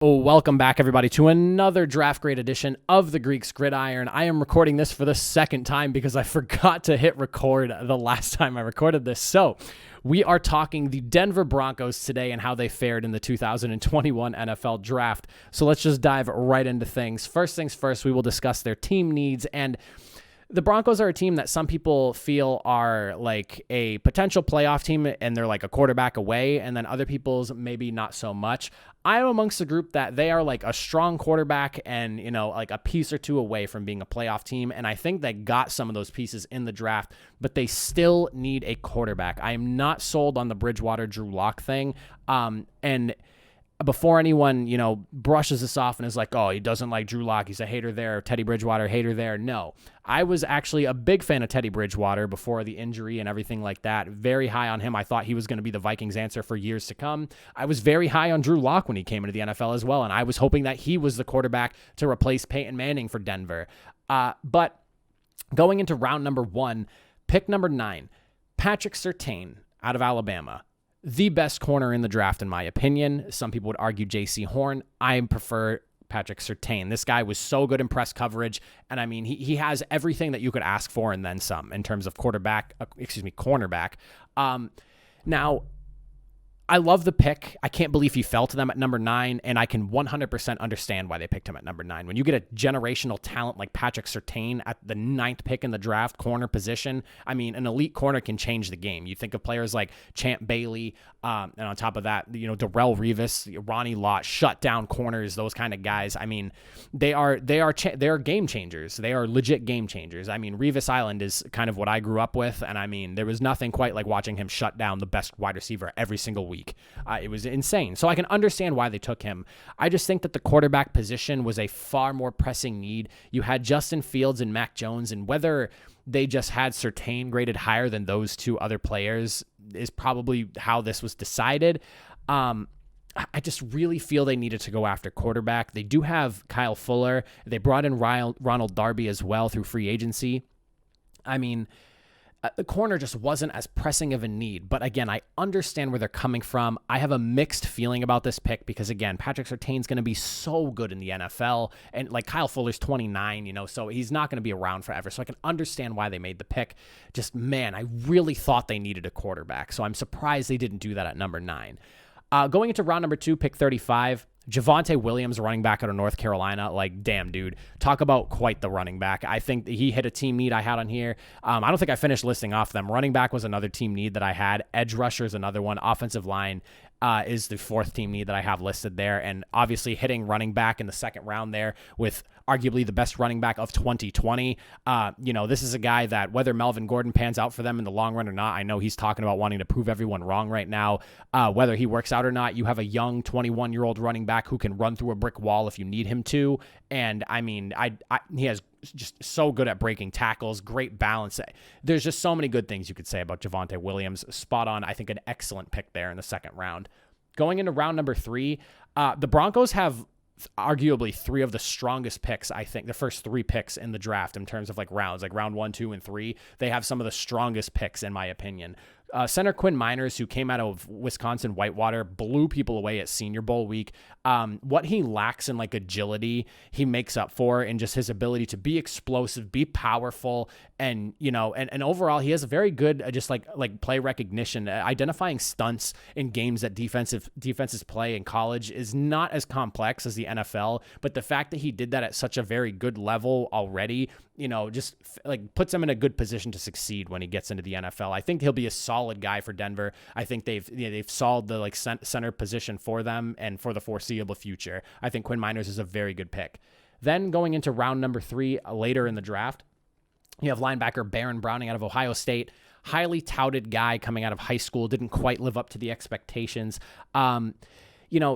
Oh, welcome back, everybody, to another draft grade edition of the Greeks Gridiron. I am recording this for the second time because I forgot to hit record the last time I recorded this. So we are talking the Denver Broncos today and how they fared in the 2021 NFL Draft. So let's just dive right into things. First things first, we will discuss their team needs. And the Broncos are a team that some people feel are like a potential playoff team and they're like a quarterback away, and then other people's maybe not so much. I am amongst the group that they are like a strong quarterback and, like a piece or two away from being a playoff team. And I think they got some of those pieces in the draft, but they still need a quarterback. I am not sold on the Bridgewater Drew Lock thing. And before anyone, brushes this off and is like, oh, he doesn't like Drew Lock, he's a hater there, Teddy Bridgewater, hater there. No, I was actually a big fan of Teddy Bridgewater before the injury and everything like that. Very high on him. I thought he was going to be the Vikings answer for years to come. I was very high on Drew Lock when he came into the NFL as well, and I was hoping that he was the quarterback to replace Peyton Manning for Denver. But going into round number 1, pick number 9, Patrick Surtain out of Alabama. The best corner in the draft, in my opinion. Some people would argue J.C. Horn. I prefer Patrick Surtain. This guy was so good in press coverage, and I mean, he has everything that you could ask for and then some in terms of cornerback. Now, I love the pick. I can't believe he fell to them at number 9, and I can 100% understand why they picked him at number 9. When you get a generational talent like Patrick Surtain at the 9th pick in the draft, corner position, I mean, an elite corner can change the game. You think of players like Champ Bailey, and on top of that, Darrelle Revis, Ronnie Lott, shut down corners, those kind of guys. I mean, they are game changers. They are legit game changers. I mean, Revis Island is kind of what I grew up with, and I mean, there was nothing quite like watching him shut down the best wide receiver every single week. It was insane. So I can understand why they took him. I just think that the quarterback position was a far more pressing need. You had Justin Fields and Mac Jones, and whether they just had Surtain graded higher than those two other players is probably how this was decided. I just really feel they needed to go after quarterback. They do have Kyle Fuller. They brought in Ronald Darby as well through free agency. I mean, the corner just wasn't as pressing of a need. But again, I understand where they're coming from. I have a mixed feeling about this pick because, again, Patrick Surtain's going to be so good in the NFL. And like Kyle Fuller's 29, so he's not going to be around forever. So I can understand why they made the pick. Just, man, I really thought they needed a quarterback. So I'm surprised they didn't do that at number 9. Going into round number 2, pick 35, Javonte Williams, running back out of North Carolina. Like, damn, dude. Talk about quite the running back. I think he hit a team need I had on here. I don't think I finished listing off them. Running back was another team need that I had. Edge rusher is another one. Offensive line is the 4th team need that I have listed there. And obviously hitting running back in the 2nd round there with arguably the best running back of 2020. This is a guy that whether Melvin Gordon pans out for them in the long run or not, I know he's talking about wanting to prove everyone wrong right now. Whether he works out or not, you have a young 21-year-old running back who can run through a brick wall if you need him to. And I mean, he has just so good at breaking tackles, great balance. There's just so many good things you could say about Javonte Williams. Spot on. I think an excellent pick there in the 2nd round. Going into round number 3, the Broncos have arguably 3 of the strongest picks. I think the first 3 picks in the draft in terms of like rounds, like round 1, 2, and 3, they have some of the strongest picks in my opinion. Center Quinn Miners, who came out of Wisconsin Whitewater, blew people away at Senior Bowl week. What he lacks in like agility, he makes up for in just his ability to be explosive, be powerful, and and overall he has a very good just like play recognition. Identifying stunts in games that defenses play in college is not as complex as the NFL, but the fact that he did that at such a very good level already, just like puts him in a good position to succeed when he gets into the NFL. I think he'll be a solid guy for Denver. I think they've solved the like center position for them and for the foreseeable future. I think Quinn Miners is a very good pick. Then going into round number 3 later in the draft, you have linebacker Baron Browning out of Ohio State. Highly touted guy coming out of high school, didn't quite live up to the expectations.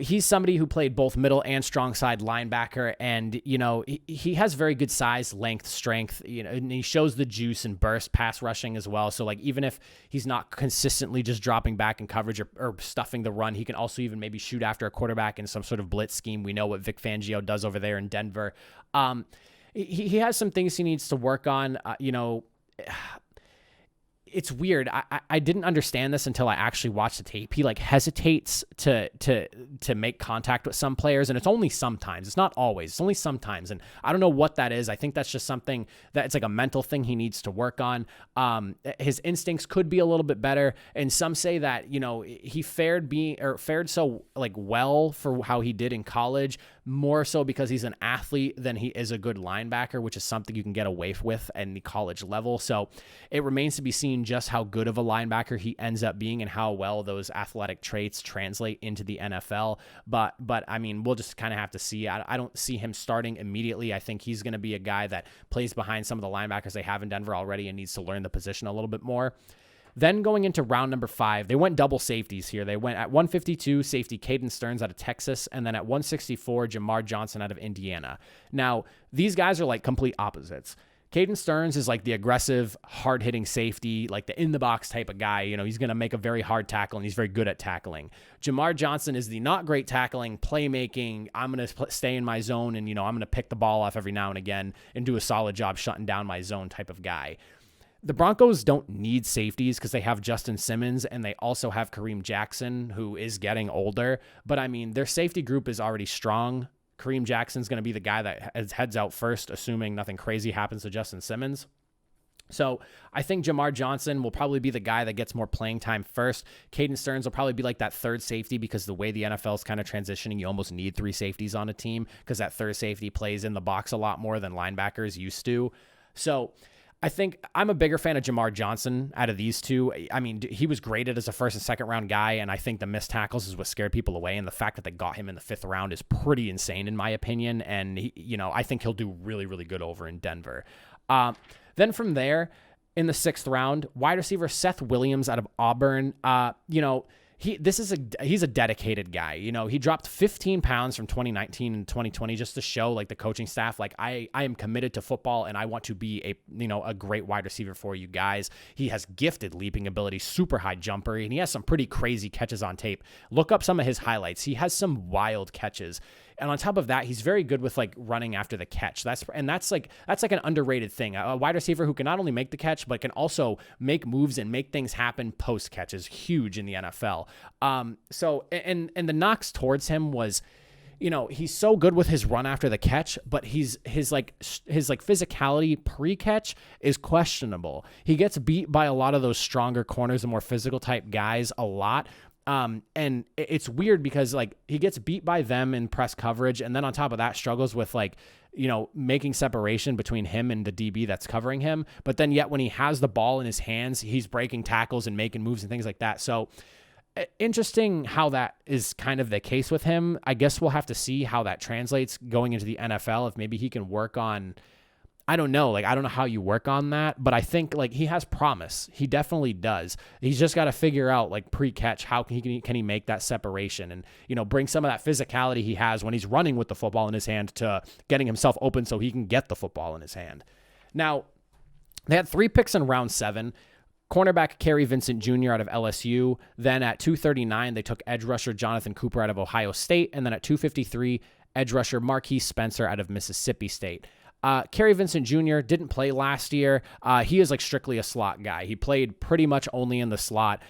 He's somebody who played both middle and strong side linebacker, and, he has very good size, length, strength, and he shows the juice and burst pass rushing as well. So, like, even if he's not consistently just dropping back in coverage or stuffing the run, he can also even maybe shoot after a quarterback in some sort of blitz scheme. We know what Vic Fangio does over there in Denver. He has some things he needs to work on, it's weird. I didn't understand this until I actually watched the tape. He like hesitates to make contact with some players, and it's only sometimes. It's not always. It's only sometimes, and I don't know what that is. I think that's just something that it's like a mental thing he needs to work on. His instincts could be a little bit better, and some say that, you know, he fared so like well for how he did in college, more so because he's an athlete than he is a good linebacker, which is something you can get away with at the college level. So it remains to be seen just how good of a linebacker he ends up being and how well those athletic traits translate into the NFL. But I mean, we'll just kind of have to see. I don't see him starting immediately. I think he's going to be a guy that plays behind some of the linebackers they have in Denver already and needs to learn the position a little bit more. Then going into round number 5, they went double safeties here. They went at 152, safety Caden Stearns out of Texas, and then at 164, Jamar Johnson out of Indiana. Now, these guys are like complete opposites. Caden Stearns is like the aggressive, hard-hitting safety, like the in-the-box type of guy. You know, he's going to make a very hard tackle, and he's very good at tackling. Jamar Johnson is the not great tackling, playmaking, I'm going to stay in my zone, and, you know, I'm going to pick the ball off every now and again and do a solid job shutting down my zone type of guy. The Broncos don't need safeties because they have Justin Simmons and they also have Kareem Jackson, who is getting older. But, I mean, their safety group is already strong. Kareem Jackson's going to be the guy that heads out first, assuming nothing crazy happens to Justin Simmons. So I think Jamar Johnson will probably be the guy that gets more playing time first. Caden Stearns will probably be like that third safety because the way the NFL is kind of transitioning, you almost need 3 safeties on a team because that third safety plays in the box a lot more than linebackers used to. So I think I'm a bigger fan of Jamar Johnson out of these two. I mean, he was graded as a first and second round guy, and I think the missed tackles is what scared people away, and the fact that they got him in the 5th round is pretty insane in my opinion, and he, you know, I think he'll do really, really good over in Denver. Then from there, in the 6th round, wide receiver Seth Williams out of Auburn. You know, he's a dedicated guy. You know, he dropped 15 pounds from 2019 and 2020 just to show like the coaching staff, like I am committed to football and I want to be a great wide receiver for you guys. He has gifted leaping ability, super high jumper, and he has some pretty crazy catches on tape. Look up some of his highlights. He has some wild catches. And on top of that, he's very good with like running after the catch. That's like an underrated thing. A wide receiver who can not only make the catch, but can also make moves and make things happen post catch is huge in the NFL. So the knocks towards him was, you know, he's so good with his run after the catch, but his physicality pre-catch is questionable. He gets beat by a lot of those stronger corners and more physical type guys a lot. And it's weird because like he gets beat by them in press coverage. And then on top of that struggles with like, you know, making separation between him and the DB that's covering him. But then yet when he has the ball in his hands, he's breaking tackles and making moves and things like that. So interesting how that is kind of the case with him. I guess we'll have to see how that translates going into the NFL. If maybe he can work on, I don't know. Like, I don't know how you work on that, but I think like he has promise. He definitely does. He's just got to figure out like pre-catch, how can he make that separation and, you know, bring some of that physicality he has when he's running with the football in his hand to getting himself open so he can get the football in his hand. Now, they had 3 picks in round 7. Cornerback Kerry Vincent Jr. out of LSU. Then at 239, they took edge rusher Jonathan Cooper out of Ohio State. And then at 253, edge rusher Marquise Spencer out of Mississippi State. Kerry Vincent Jr. didn't play last year. He is like strictly a slot guy. He played pretty much only in the slot.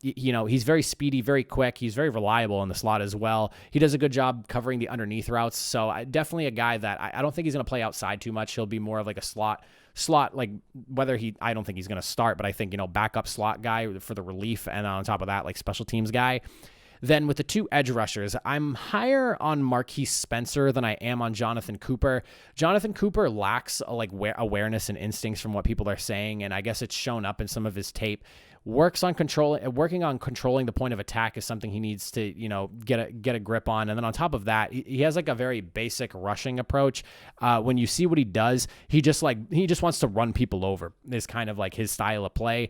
You know, he's very speedy, very quick. He's very reliable in the slot as well. He does a good job covering the underneath routes. So definitely a guy that I don't think he's going to play outside too much. He'll be more of like a slot, like I don't think he's going to start, but I think, you know, backup slot guy for the relief. And on top of that, like special teams guy. Then with the 2 edge rushers, I'm higher on Marquise Spencer than I am on Jonathan Cooper. Jonathan Cooper lacks awareness and instincts from what people are saying, and I guess it's shown up in some of his tape. Working on controlling the point of attack is something he needs to, you know, get a grip on. And then on top of that, he has like a very basic rushing approach. When you see what he does, he just wants to run people over is kind of like his style of play.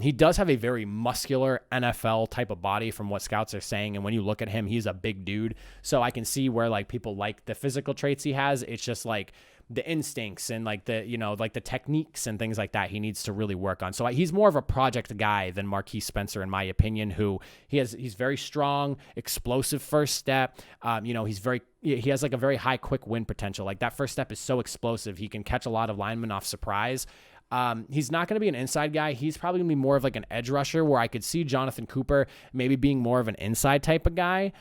He does have a very muscular NFL type of body from what scouts are saying. And when you look at him, he's a big dude. So I can see where like people like the physical traits he has. It's just like the instincts and like the, you know, like the techniques and things like that he needs to really work on. So he's more of a project guy than Marquise Spencer, in my opinion, who he's very strong, explosive first step. You know, he has like a very high quick win potential. Like that first step is so explosive. He can catch a lot of linemen off surprise. He's not going to be an inside guy. He's probably going to be more of like an edge rusher, where I could see Jonathan Cooper maybe being more of an inside type of guy.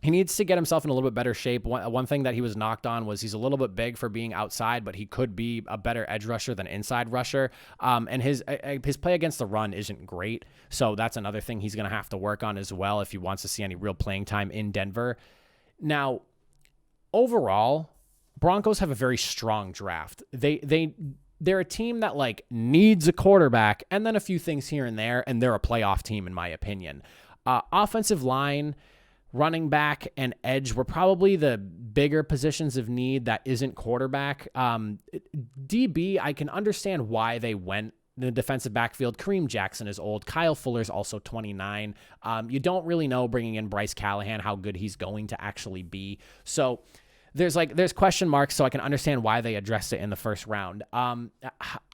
He needs to get himself in a little bit better shape. One thing that he was knocked on was he's a little bit big for being outside, but he could be a better edge rusher than inside rusher. And his play against the run isn't great. So that's another thing he's going to have to work on as well if he wants to see any real playing time in Denver. Now, overall, Broncos have a very strong draft. They're a team that like needs a quarterback and then a few things here and there, and they're a playoff team in my opinion. Offensive line, running back, and edge were probably the bigger positions of need that isn't quarterback. DB, I can understand why they went in the defensive backfield. Kareem Jackson is old. Kyle Fuller's also 29. You don't really know, bringing in Bryce Callahan, how good he's going to actually be. So there's question marks, so I can understand why they addressed it in the first round.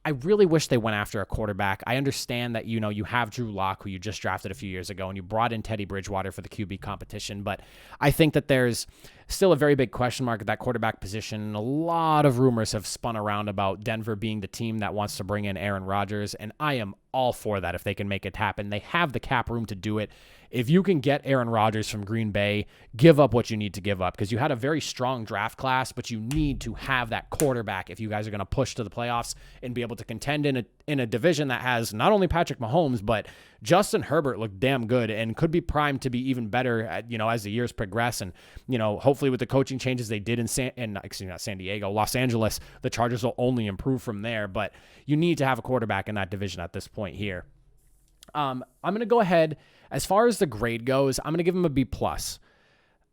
I really wish they went after a quarterback. I understand that, you have Drew Lock, who you just drafted a few years ago, and you brought in Teddy Bridgewater for the QB competition, but I think that there's still a very big question mark at that quarterback position. A lot of rumors have spun around about Denver being the team that wants to bring in Aaron Rodgers, and I am all for that if they can make it happen. They have the cap room to do it. If you can get Aaron Rodgers from Green Bay, give up what you need to give up, because you had a very strong draft class, but you need to have that quarterback if you guys are going to push to the playoffs and be able to contend in a division that has not only Patrick Mahomes, but Justin Herbert looked damn good and could be primed to be even better as the years progress. And, hopefully with the coaching changes they did Los Angeles, the Chargers will only improve from there, but you need to have a quarterback in that division at this point here. I'm going to go ahead. As far as the grade goes, I'm going to give them a B+.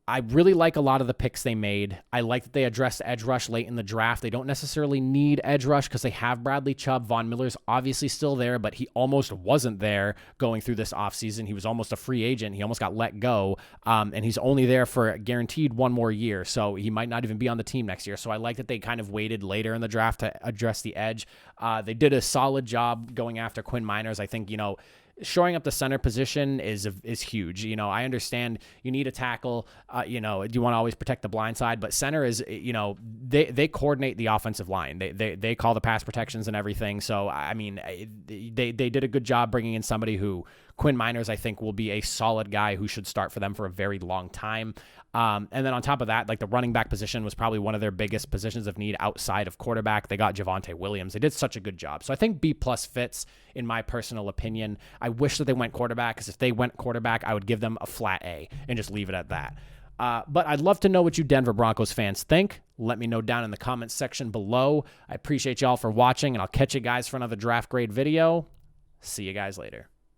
I really like a lot of the picks they made. I like that they addressed edge rush late in the draft. They don't necessarily need edge rush because they have Bradley Chubb. Von Miller's obviously still there, but he almost wasn't there going through this offseason. He was almost a free agent. He almost got let go, and he's only there for guaranteed one more year, so he might not even be on the team next year. So I like that they kind of waited later in the draft to address the edge. They did a solid job going after Quinn Miners. I think, shoring up the center position is huge. I understand you need a tackle. You want to always protect the blind side, but center is, they coordinate the offensive line. They call the pass protections and everything. So, I mean, they did a good job bringing in somebody who Quinn Miners, I think, will be a solid guy who should start for them for a very long time. And then on top of that, like the running back position was probably one of their biggest positions of need outside of quarterback. They got Javonte Williams. They did such a good job. So I think B+ fits in my personal opinion. I wish that they went quarterback, because if they went quarterback, I would give them a flat A and just leave it at that. But I'd love to know what you Denver Broncos fans think. Let me know down in the comments section below. I appreciate y'all for watching, and I'll catch you guys for another draft grade video. See you guys later.